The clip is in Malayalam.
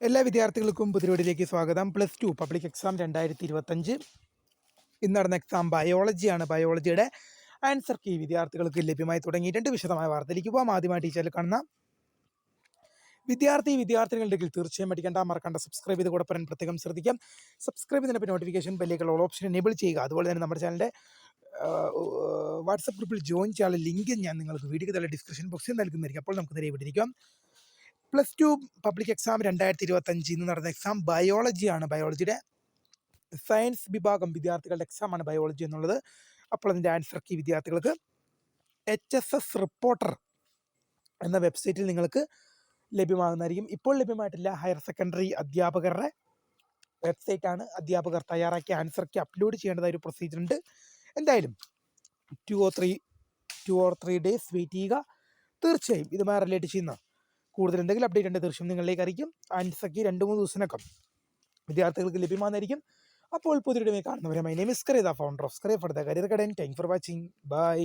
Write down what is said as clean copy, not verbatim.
എല്ലാ വിദ്യാർത്ഥികൾക്കും പുതിരോടിലേക്ക് സ്വാഗതം. +2 പബ്ലിക് എക്സാം 2025 ഇന്ന് നടന്ന എക്സാം ബയോളജിയാണ്. ബയോളജിയുടെ ആൻസർ കീ വിദ്യാർത്ഥികൾക്ക് ലഭ്യമായി തുടങ്ങിയിട്ടുണ്ട്. വിശദമായ വാർത്തയിലേക്ക് പോകാം. ആദ്യമായി ടീച്ചറിൽ കാണുന്ന വിദ്യാർത്ഥികളുണ്ടെങ്കിൽ തീർച്ചയായും പഠിക്കേണ്ട, മറക്കണ്ട, സബ്സ്ക്രൈബ് ചെയ്ത് കൂടെ പറയാൻ പ്രത്യേകം ശ്രദ്ധിക്കാം. സബ്സ്ക്രൈബ് ചെയ്തതിനൊപ്പം നോട്ടിഫിക്കേഷൻ ബെല്ലുകൾ ഓൾ ഓപ്ഷൻ എനേബിൾ ചെയ്യുക. അതുപോലെ തന്നെ നമ്മുടെ ചാനലിൻ്റെ വാട്സപ്പ് ഗ്രൂപ്പിൽ ജോയിൻ ചെയ്യാനുള്ള ലിങ്ക് ഞാൻ നിങ്ങൾക്ക് വീഡിയോ തന്നെ ഡിസ്ക്രിപ്ഷൻ ബോക്സിൽ നൽകുന്നതായിരിക്കും. അപ്പോൾ നമുക്ക് നേരെ വിട്ടിരിക്കാം. +2 പബ്ലിക് എക്സാം 2025 ഇന്ന് നടന്ന എക്സാം ബയോളജിയാണ്. ബയോളജിയുടെ സയൻസ് വിഭാഗം വിദ്യാർത്ഥികളുടെ എക്സാമാണ് ബയോളജി എന്നുള്ളത്. അപ്പോൾ അതിൻ്റെ ആൻസർ കീ വിദ്യാർത്ഥികൾക്ക് HSS റിപ്പോർട്ടർ എന്ന വെബ്സൈറ്റിൽ നിങ്ങൾക്ക് ലഭ്യമാകുന്നതായിരിക്കും. ഇപ്പോൾ ലഭ്യമായിട്ടില്ല. ഹയർ സെക്കൻഡറി അധ്യാപകരുടെ വെബ്സൈറ്റാണ്. അധ്യാപകർ തയ്യാറാക്കിയ ആൻസർ കീ അപ്ലോഡ് ചെയ്യേണ്ടതായ ഒരു പ്രൊസീജിയർ ഉണ്ട്. എന്തായാലും 2 or 3 ഡേയ്സ് വെയിറ്റ് ചെയ്യുക. തീർച്ചയായും ഇതുമായി റിലേറ്റ് ചെയ്യുന്ന കൂടുതൽ എന്തെങ്കിലും അപ്ഡേറ്റ് ഉണ്ട് തീർച്ചയായും നിങ്ങളിലേക്ക് അറിയിക്കും. ആൻസർ കീ 2-3 ദിവസത്തിനകം വിദ്യാർത്ഥികൾക്ക് ലഭ്യമാകുന്നതായിരിക്കും. അപ്പോൾ പുതിയൊരു കാണുന്നവരെ my name is Kareeda, founder of Skaria for the career guidance. Thank for watching. By.